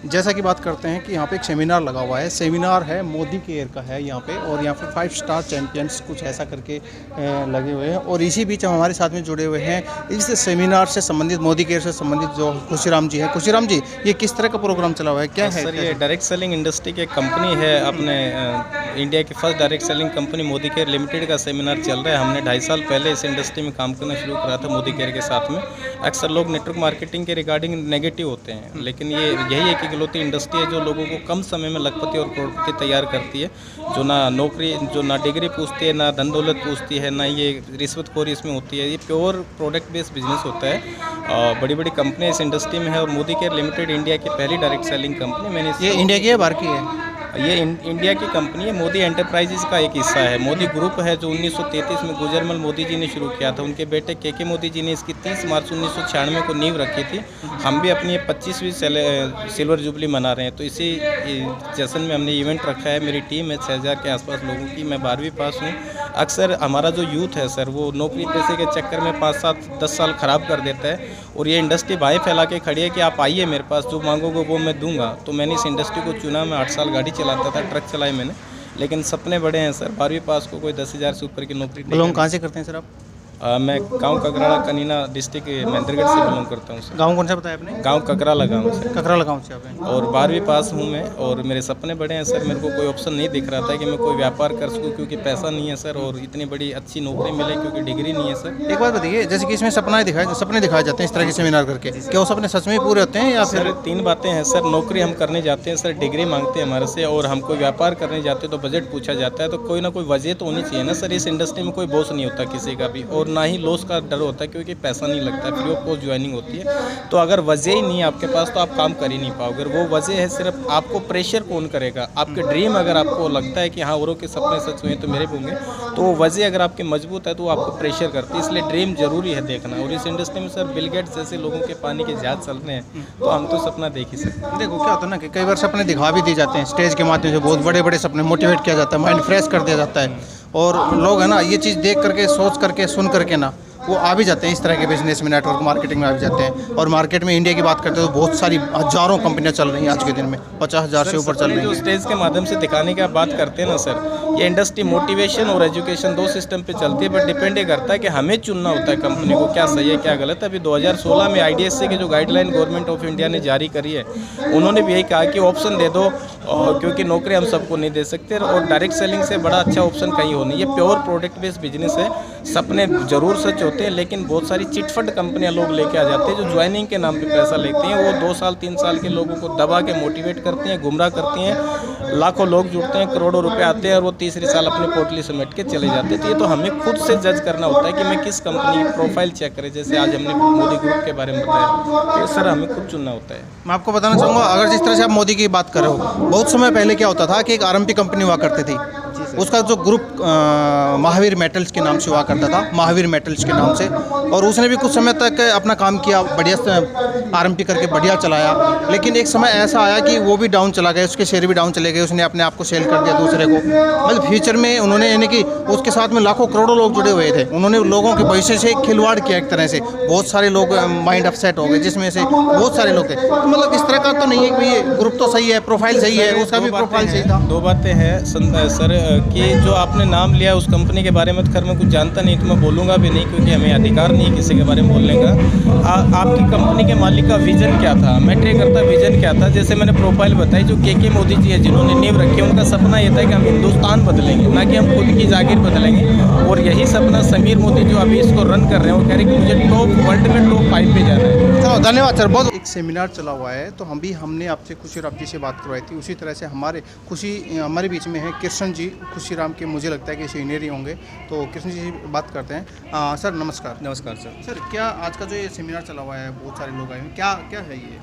जैसा कि बात करते हैं कि यहाँ पे एक सेमिनार लगा हुआ है, सेमिनार है मोदी केयर का है यहाँ पे, और यहाँ पे 5 स्टार चैंपियंस कुछ ऐसा करके लगे हुए हैं। और इसी बीच हम हमारे साथ में जुड़े हुए हैं इस सेमिनार से संबंधित, मोदी केयर से संबंधित जो खुशीराम जी है। खुशीराम जी, ये किस तरह का प्रोग्राम चला हुआ है, क्या है? सर, ये डायरेक्ट सेलिंग इंडस्ट्री की एक कंपनी है, अपने इंडिया की first direct selling company Modi care limited का सेमिनार चल रहा है। हमने 2.5 साल पहले इस इंडस्ट्री में काम करना शुरू करा था मोदी केयर के साथ में। अक्सर लोग नेटवर्क मार्केटिंग के रिगार्डिंग नेगेटिव होते हैं, लेकिन ये यही एक इकलौती इंडस्ट्री है जो लोगों को कम समय में लखपति और करोड़पति तैयार करती है, जो ना नौकरी, जो ना डिग्री पूछती है, ना धन दौलत पूछती है, ना ये रिश्वतखोरी इसमें होती है। ये प्योर प्रोडक्ट बेस्ड बिजनेस होता है। बड़ी बड़ी कंपनियाँ इस इंडस्ट्री में है और मोदी केयर लिमिटेड इंडिया की पहली डायरेक्ट सेलिंग कंपनी। मैंने ये इंडिया की है, बाहर की है? ये इंडिया की कंपनी है। मोदी एंटरप्राइजेस का एक हिस्सा है। मोदी ग्रुप है जो 1933 में गुजरमल मोदी जी ने शुरू किया था। उनके बेटे के मोदी जी ने इसकी 30 मार्च 1996 को नींव रखी थी। हम भी अपनी 25वीं सिल्वर जुबली मना रहे हैं, तो इसी जश्न में हमने इवेंट रखा है। मेरी टीम है 6000 के आसपास लोगों की। मैं 12वीं पास हूँ। अक्सर हमारा जो यूथ है सर, वो नौकरी पैसे के चक्कर में 5, 7, 10 साल ख़राब कर देता है, और ये इंडस्ट्री बाएँ फैला के खड़ी है कि आप आइए मेरे पास, जो मांगोगे वो मैं दूंगा। तो मैंने इस इंडस्ट्री को चुना। मैं 8 साल गाड़ी चलाता था, ट्रक चलाई मैंने, लेकिन सपने बड़े हैं सर। 12वीं पास को कोई 10,000 से ऊपर की नौकरी नहीं। बिलोंग कहाँ से करते हैं सर आप? मैं गांव ककराला कनीना डिस्ट्रिक्ट महेंद्रगढ़ से बिलोंग करता हूँ सर। गाँव कौन सा बताया आपने? गांव ककराला गाँव से। ककराला गाँव से आप हैं? और 12वीं पास हूँ मैं, और मेरे सपने बड़े हैं सर। मेरे को कोई ऑप्शन नहीं दिख रहा था कि मैं कोई व्यापार कर सकूँ, क्योंकि पैसा नहीं है सर, और इतनी बड़ी अच्छी नौकरी मिले क्योंकि डिग्री नहीं है सर। एक बात बताइए, जैसे कि इसमें सपने दिखाए जाते हैं इस तरह के सेमिनार करके, क्या वो सपने सच में पूरे होते हैं या फिर? सर 3 बातें हैं सर। नौकरी हम करने जाते हैं सर, डिग्री मांगते हैं हमारे से, और हम कोई व्यापार करने जाते हैं तो बजट पूछा जाता है। तो कोई ना कोई वजह तो होनी चाहिए ना सर। इस इंडस्ट्री में कोई बॉस नहीं होता किसी का भी, और ना ही लॉस का डर होता है, क्योंकि पैसा नहीं लगता, फ्री ऑफ कॉस्ट ज्वाइनिंग होती है। तो अगर वजह ही नहीं है आपके पास तो आप काम कर ही नहीं पाओगे। वो वजह है सिर्फ आपको प्रेशर कौन करेगा। आपके ड्रीम अगर आपको लगता है कि हाँ औरों के सपने सच हुए तो मेरे भी होंगे, तो वो वजह अगर आपके मजबूत है तो वो आपको प्रेशर करती है। इसलिए ड्रीम जरूरी है देखना। और इस इंडस्ट्री में सर बिल गेट्स जैसे लोगों के पानी के जहाज चल रहे हैं, तो हम तो सपना देख ही सकते हैं। देखो क्या होता है ना कि कई बार सपने दिखा भी दिए जाते हैं स्टेज के माध्यम से, बहुत बड़े बड़े सपने मोटिवेट किया जाता है, माइंड फ्रेश कर दिया जाता है, और लोग है ना ये चीज़ देख करके, सोच करके, सुन करके ना वो आ भी जाते हैं इस तरह के बिजनेस में, नेटवर्क मार्केटिंग में आ भी जाते हैं। और मार्केट में इंडिया की बात करते हैं तो बहुत सारी हज़ारों कंपनियां चल रही हैं आज के दिन में, 50,000 से ऊपर चल रही जो हैं। स्टेज के माध्यम से दिखाने की आप बात करते हैं ना सर, ये इंडस्ट्री मोटिवेशन और एजुकेशन 2 सिस्टम पे चलती है, बट डिपेंड करता है कि हमें चुनना होता है कंपनी को क्या सही है क्या गलत है। अभी 2016 में IDSA की जो गाइडलाइन गवर्नमेंट ऑफ इंडिया ने जारी करी है, उन्होंने भी यही कहा कि ऑप्शन दे दो, क्योंकि नौकरी हम सबको नहीं दे सकते, और डायरेक्ट सेलिंग से बड़ा अच्छा ऑप्शन कहीं हो नहीं। ये प्योर प्रोडक्ट बेस्ड बिजनेस है। सपने जरूर सच होते हैं, लेकिन बहुत सारी चिटफंड कंपनियां लोग लेके आ जाते हैं जो ज्वाइनिंग के नाम पे पैसा लेती हैं। वो 2 साल 3 साल के लोगों को दबा के मोटिवेट करती हैं, गुमराह करती हैं। लाखों लोग जुड़ते हैं, करोड़ों रुपए आते हैं, और वो तीसरे साल अपने पोटली समेट के चले जाते हैं। तो ये तो हमें खुद से जज करना होता है कि मैं किस कंपनी की प्रोफाइल चेक करें। जैसे आज हमने मोदी ग्रुप के बारे में बताया, तो सर हमें खुद चुनना होता है। मैं आपको बताना चाहूँगा, अगर जिस तरह से आप मोदी की बात कर रहे हो, बहुत समय पहले क्या होता था कि एक RMP कंपनी हुआ करती थी, उसका जो ग्रुप महावीर मेटल्स के नाम से हुआ करता था, महावीर मेटल्स के नाम से, और उसने भी कुछ समय तक अपना काम किया, बढ़िया RMP करके बढ़िया चलाया। लेकिन एक समय ऐसा आया कि वो भी डाउन चला गया, उसके शेयर भी डाउन चले गए, उसने अपने आप को सेल कर दिया दूसरे को। मतलब फ्यूचर में उन्होंने, यानी कि उसके साथ में लाखों करोड़ों लोग जुड़े हुए थे, उन्होंने लोगों के भविष्य से खिलवाड़ किया एक तरह से। बहुत सारे लोग माइंड अपसेट हो गए, जिसमें से बहुत सारे लोग थे। तो मतलब इस तरह का तो नहीं है कि ये ग्रुप तो सही है, प्रोफाइल सही है, उसका भी प्रोफाइल सही था। 2 बातें हैं सर कि जो आपने नाम लिया उस कंपनी के बारे में तो खैर मैं कुछ जानता नहीं, तो मैं बोलूँगा भी नहीं, क्योंकि हमें अधिकार नहीं है किसी के बारे में बोलने का। आपकी कंपनी के मालिक का विजन क्या था, मैटर करता विजन क्या था। जैसे मैंने प्रोफाइल बताई, जो के मोदी जी है जिन्होंने नींव रखी, उनका सपना ये था कि हम हिंदुस्तान बदलेंगे, ना कि हम खुद की जागीर बदलेंगे। और यही सपना समीर मोदी जो अभी इसको रन कर रहे हैं, वो कह रहे कि मुझे वर्ल्ड में टॉप 5 पे जाना है। चलो धन्यवाद सर। बहुत एक सेमिनार चला हुआ है, तो हमने आपसे खुशीराम जी से बात करवाई थी। उसी तरह से हमारे बीच में है कृष्ण जी। खुशीराम के मुझे लगता है कि सीनियर ही होंगे, तो कृष्ण जी से बात करते हैं। सर नमस्कार। नमस्कार सर। सर क्या आज का जो ये सेमिनार चला हुआ है, बहुत सारे लोग आए हैं, क्या क्या है ये?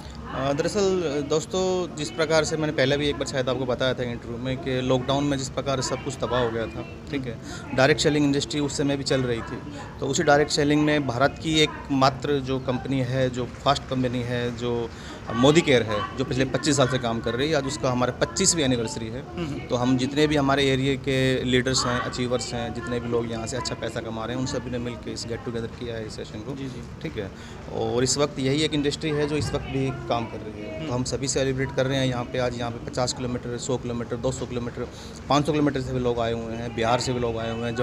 दरअसल दोस्तों, जिस प्रकार से मैंने पहले भी एक बार शायद आपको बताया था इंटरव्यू में कि लॉकडाउन में जिस प्रकार से सब कुछ तबाह हो गया था, ठीक है, डायरेक्ट सेलिंग इंडस्ट्री उस समय भी चल रही थी। तो उसी डायरेक्ट सेलिंग में भारत की एक मात्र जो कंपनी है, जो फास्ट कंपनी है, जो मोदी केयर है जो पिछले 25 साल से काम कर रही है, आज उसका हमारा 25वीं एनिवर्सरी है। तो हम जितने भी हमारे एरिया के लीडर्स हैं, अचीवर्स हैं, जितने भी लोग यहाँ से अच्छा पैसा कमा रहे हैं, उन सभी ने मिलकर इस गेट टुगेदर किया है इस सेशन को। ठीक है, और इस वक्त यही एक इंडस्ट्री है जो इस वक्त भी काम कर रही है। तो हम सभी सेलिब्रेट कर रहे हैं यहाँ पे। आज यहाँ पे 50 किलोमीटर, 100 किलोमीटर, 200 किलोमीटर, 500 किलोमीटर से भी लोग आए हुए हैं, बिहार से भी लोग आए हुए हैं,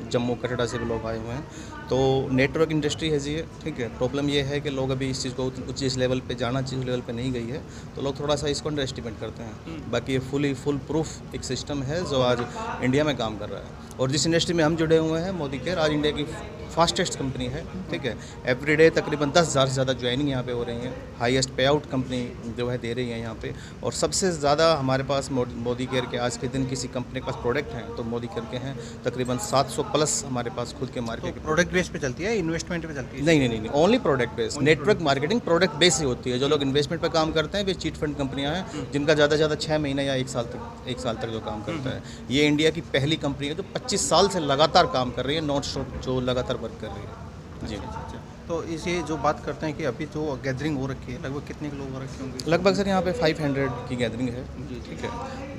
जम्मू कटरा से भी लोग आए हुए हैं। तो नेटवर्क इंडस्ट्री है जी ये। ठीक है, प्रॉब्लम ये है कि लोग अभी इस चीज़ को उस लेवल पे जाना चाहिए, उस लेवल पे नहीं गई है, तो लोग थोड़ा सा इसको अंडर एस्टिमेट करते हैं। बाकी ये फुल प्रूफ एक सिस्टम है जो आज इंडिया में काम कर रहा है। और जिस इंडस्ट्री में हम जुड़े हुए हैं, मोदी केयर आज इंडिया की फास्टेस्ट कंपनी है। ठीक है, एवरीडे तकरीबन 10,000 से ज़्यादा ज्वाइनिंग यहाँ पे हो रही है। हाईएस्ट पे आउट कंपनी जो है दे रही है यहाँ पे। और सबसे ज़्यादा हमारे पास मोदी केयर के आज के दिन किसी कंपनी के पास प्रोडक्ट हैं तो मोदी केयर के हैं। तकरीबन 700 प्लस हमारे पास खुद के मार्केट के प्रोडक्ट बेस पे चलती है, इन्वेस्टमेंट पे चलती है? नहीं, only product base. Network marketing product base ही होती है। जो लोग इन्वेस्टमेंट पे काम करते हैं वे चीट फंड कंपनियां हैं जिनका ज़्यादा से ज़्यादा 6 महीने या 1 साल तक जो काम करता है। ये इंडिया की पहली कंपनी है जो 25 साल से लगातार काम कर रही है, नॉट स्टॉप, जो लगातार वर्क कर रही है जी। तो इसे जो बात करते हैं कि अभी जो गैदरिंग हो रखी है, लगभग कितने के लोग हो रखे होंगे? लगभग सर यहाँ पे 500 की गैदरिंग है। ठीक है,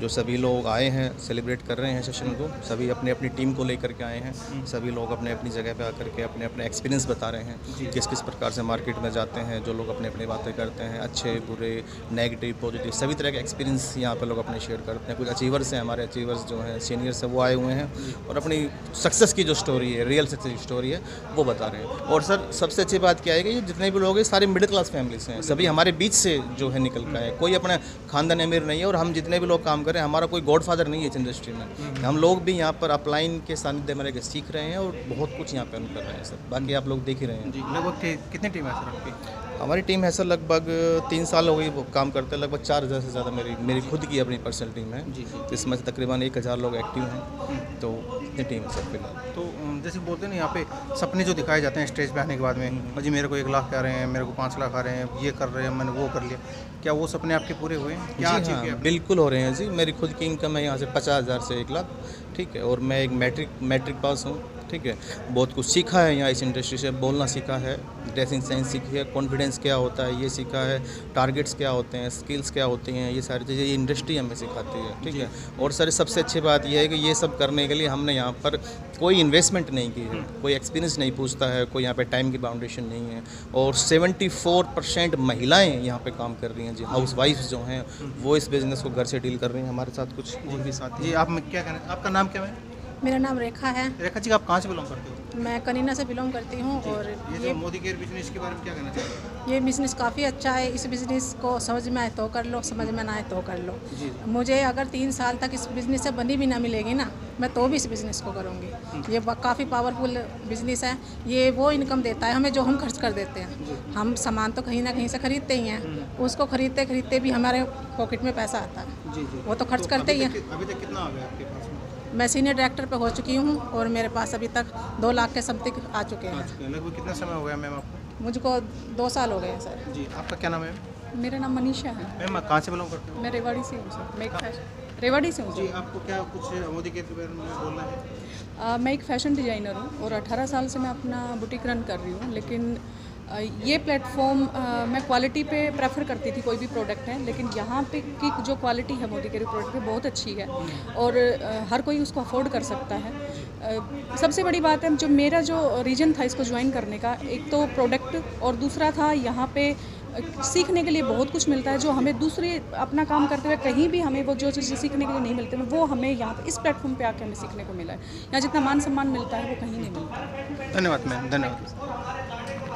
जो सभी लोग आए हैं, सेलिब्रेट कर रहे हैं सेशन को। सभी अपनी अपनी टीम को लेकर के आए हैं। सभी लोग अपने अपनी जगह पे आकर के अपने अपने एक्सपीरियंस बता रहे हैं, किस किस प्रकार से मार्केट में जाते हैं। जो लोग अपने अपनी बातें करते हैं, अच्छे बुरे, नेगेटिव, पॉजिटिव, सभी तरह के एक्सपीरियंस यहाँ पे लोग अपने शेयर करते हैं। कुछ अचीवर्स हैं, हमारे अचीवर्स जो हैं, सीनियर्स हैं, वो आए हुए हैं और अपनी सक्सेस की जो स्टोरी है, रियल सक्सेस की स्टोरी है, वो बता रहे हैं। और सर सबसे अच्छी बात क्या है कि जितने भी लोग हैं सारे मिडिल क्लास फैमिलीज हैं। सभी हमारे बीच से जो है निकल का है, कोई अपना खानदान अमीर नहीं है। और हम जितने भी लोग काम कर रहे हैं, हमारा कोई गॉडफादर नहीं है इस इंडस्ट्री में। हम लोग भी यहाँ पर अपलाइन के सानिध्य में रह के सीख रहे हैं और बहुत कुछ यहाँ पे कर रहे हैं सर। बाकी आप लोग देख ही रहे हैं जी। लगभग कितनी टीम है सर आपकी? हमारी टीम है सर लगभग 3 साल हो गई वो काम करते हैं। लगभग 4000 से ज़्यादा मेरी खुद की अपनी पर्सनल टीम है। इसमें तकरीबन 1000 लोग एक्टिव हैं। तो इतनी टीम है सर फिलहाल। तो जैसे बोलते हैं ना, यहाँ पे सपने जो दिखाए जाते हैं स्टेज पे आने के बाद में, जी मेरे को 1 लाख आ रहे हैं, मेरे को 5 लाख आ रहे हैं, ये कर रहे हैं, मैंने वो कर लिया, क्या वो सपने आपके पूरे हुए हैं? क्या जी हाँ, बिल्कुल हो रहे हैं जी। मेरी खुद की इनकम है यहाँ से 50,000 से 1 लाख। ठीक है, और मैं एक मैट्रिक पास हूँ। ठीक है, बहुत कुछ सीखा है यहाँ इस इंडस्ट्री से। बोलना सीखा है, ड्रेसिंग सेंस सीखी है, कॉन्फिडेंस क्या होता है ये सीखा है, टारगेट्स क्या होते हैं, स्किल्स क्या होती हैं, ये सारी चीज़ें ये इंडस्ट्री हमें सिखाती है। ठीक है, और सर सबसे अच्छी बात यह है कि ये सब करने के लिए हमने यहाँ पर कोई इन्वेस्टमेंट नहीं की है, कोई एक्सपीरियंस नहीं पूछता है, कोई यहाँ पे टाइम की बाउंडेशन नहीं है। और 74% महिलाएँ यहाँ पे काम कर रही हैं जी। हाउस वाइफ्स जो हैं वो इस बिज़नेस को घर से डील कर रही हैं हमारे साथ। कुछ और भी साथ जी। आप क्या कहना, आपका नाम क्या है? मेरा नाम रेखा है। रेखा जी, आप कहाँ से बिलोंग करते हो? मैं कनीना से बिलोंग करती हूँ। और ये जो मोदी केयर बिजनेस के बारे में क्या कहना चाहते हैं? ये बिज़नेस काफ़ी अच्छा है। इस बिज़नेस को समझ में आए तो कर लो, समझ में ना आए तो कर लो। मुझे अगर 3 साल तक इस बिज़नेस से बनी भी ना मिलेगी ना, मैं तो भी इस बिज़नेस को करूँगी। ये काफ़ी पावरफुल बिज़नेस है। ये वो इनकम देता है हमें जो हम खर्च कर देते हैं। हम सामान तो कहीं ना कहीं से खरीदते ही हैं, उसको खरीदते खरीदते भी हमारे पॉकेट में पैसा आता है। जी। वो तो खर्च करते ही हैं। अभी तक कितना आ गया आपके पास? मैं सीनियर डायरेक्टर पे हो चुकी हूँ और मेरे पास अभी तक 2 लाख के समथिंग आ चुके हैं। लगभग कितना समय हो गया मैम आपको? मुझको 2 साल हो गए हैं सर। जी। आपका क्या नाम है? मेरा नाम मनीषा है। मैम कहाँ से बिलोंग करते हो? मैं रेवाड़ी से हूँ सर। मैं रेवाड़ी से हूँ जी। सर। आपको क्या कुछ मोदी केयर के बारे में बोलना है? मैं एक फ़ैशन डिज़ाइनर हूँ और 18 साल से मैं अपना बुटीक रन कर रही हूँ। लेकिन ये प्लेटफॉर्म मैं क्वालिटी पे प्रेफर करती थी, कोई भी प्रोडक्ट है, लेकिन यहाँ पे की जो क्वालिटी है मोदी केयर प्रोडक्ट की बहुत अच्छी है और हर कोई उसको अफोर्ड कर सकता है। सबसे बड़ी बात है जो मेरा जो रीजन था इसको ज्वाइन करने का, एक तो प्रोडक्ट और दूसरा था यहाँ पे सीखने के लिए बहुत कुछ मिलता है जो हमें दूसरे अपना काम करते हुए कहीं भी हमें वो जो चीज़ें सीखने के लिए नहीं मिलते, वो हमें यहाँ पे इस प्लेटफॉर्म पे आके हमें सीखने को मिला है। यहाँ जितना मान सम्मान मिलता है वो कहीं नहीं मिलता। धन्यवाद मैम, धन्यवाद।